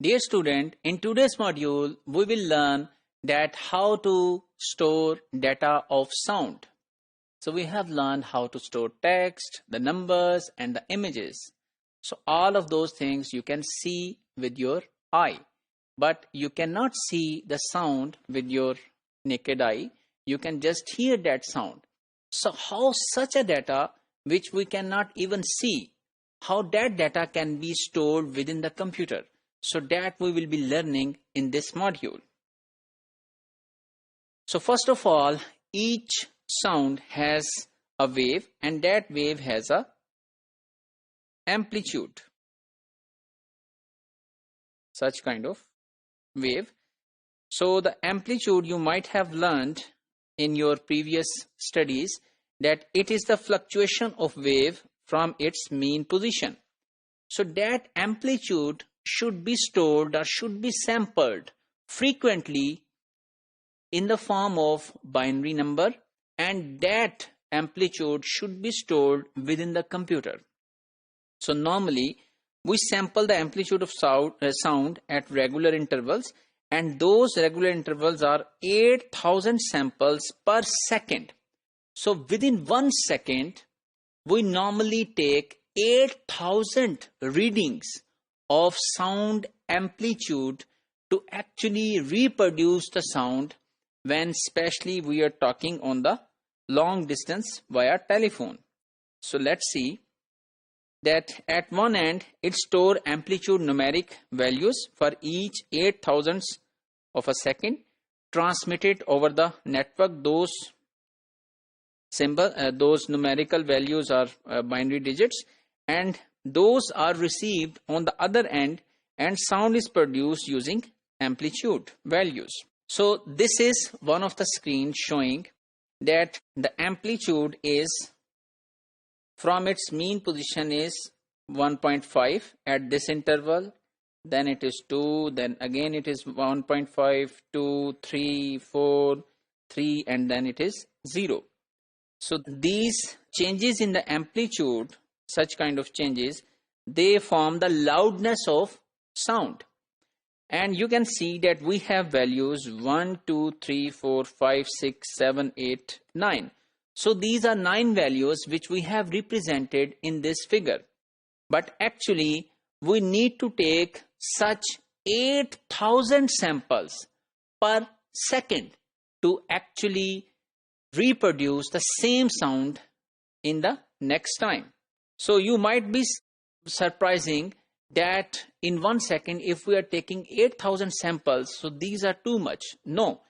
Dear student, in today's module, we will learn that how to store data of sound. So we have learned how to store text, the numbers and the images. So all of those things you can see with your eye, but you cannot see the sound with your naked eye. You can just hear that sound. So how such a data which we cannot even see, how that data can be stored within the computer? So that we will be learning in this module. So first of all, each sound has a wave and that wave has a amplitude. Such kind of wave. So the amplitude you might have learned in your previous studies that it is the fluctuation of wave from its mean position. So that amplitude should be stored or should be sampled frequently in the form of binary number, and that amplitude should be stored within the computer. So normally we sample the amplitude of sound at regular intervals, and those regular intervals are 8,000 samples per second. So within 1 second we normally take 8,000 readings of sound amplitude to actually reproduce the sound when especially we are talking on the long distance via telephone. So let's see that at one end it stores amplitude numeric values for each 8,000 of a second, transmitted over the network. Those numerical values are binary digits, and those are received on the other end, and sound is produced using amplitude values. So this is one of the screens showing that the amplitude is from its mean position is 1.5 at this interval, then it is 2, then again it is 1.5, 2, 3, 4, 3, and then it is 0. So these changes in the amplitude, such kind of changes, they form the loudness of sound. And you can see that we have values 1, 2, 3, 4, 5, 6, 7, 8, 9. So these are 9 values which we have represented in this figure. But actually we need to take such 8,000 samples per second to actually reproduce the same sound in the next time. So you might be surprising that in 1 second if we are taking 8,000 samples, so these are too much. No,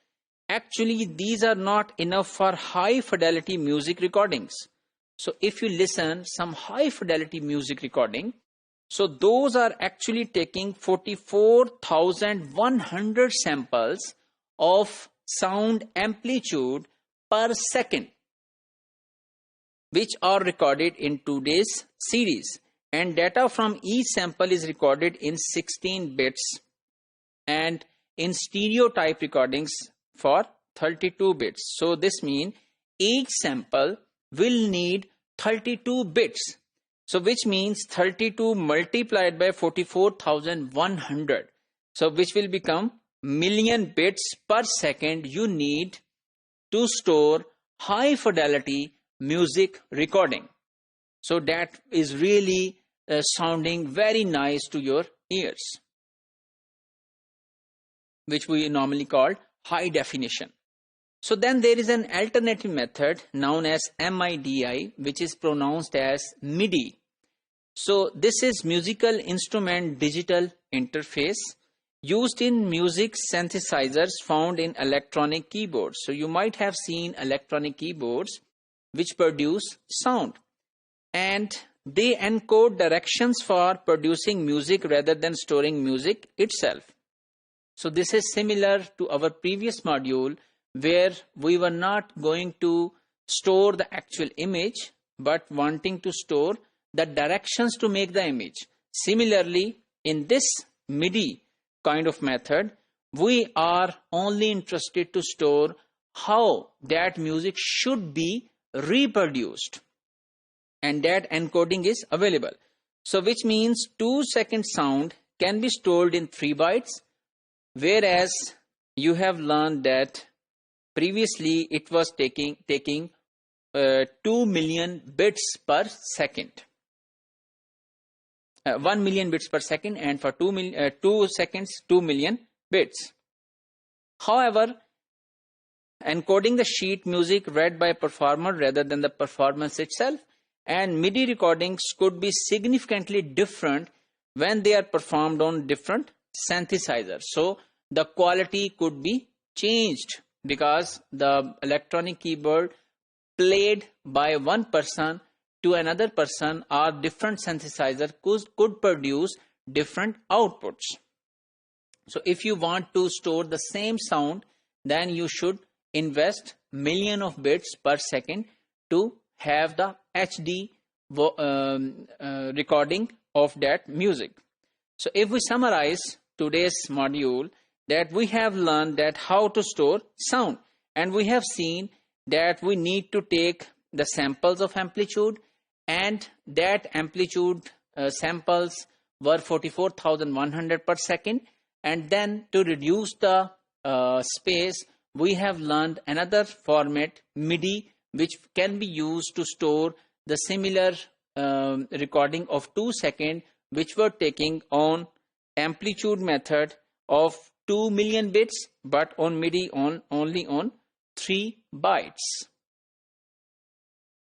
actually these are not enough for high fidelity music recordings. So if you listen some high fidelity music recording, so those are actually taking 44,100 samples of sound amplitude per second, which are recorded in today's series, and data from each sample is recorded in 16 bits and in stereo type recordings for 32 bits. So this means each sample will need 32 bits. So which means 32 multiplied by 44,100. So which will become million bits per second you need to store high fidelity music recording. So that is really sounding very nice to your ears, which we normally call high definition. So then there is an alternative method known as MIDI, which is pronounced as MIDI. So this is musical instrument digital interface used in music synthesizers found in electronic keyboards. So you might have seen electronic keyboards which produce sound, and they encode directions for producing music rather than storing music itself. So this is similar to our previous module where we were not going to store the actual image but wanting to store the directions to make the image. Similarly, in this MIDI kind of method, we are only interested to store how that music should be reproduced, and that encoding is available. So which means 2-second sound can be stored in 3 bytes, whereas you have learned that previously it was taking 2 million bits per second. 1 million bits per second, and for 2 seconds 2 million bits. However, encoding the sheet music read by a performer rather than the performance itself, and MIDI recordings could be significantly different when they are performed on different synthesizers. So the quality could be changed because the electronic keyboard played by one person to another person or different synthesizer could produce different outputs. So if you want to store the same sound, then you should invest million of bits per second to have the HD recording of that music. So if we summarize today's module, that we have learned that how to store sound, and we have seen that we need to take the samples of amplitude, and that amplitude samples were 44,100 per second, and then to reduce the space, we have learned another format, MIDI, which can be used to store the similar recording of 2 seconds, which were taking on amplitude method of 2 million bits, but on MIDI only on 3 bytes.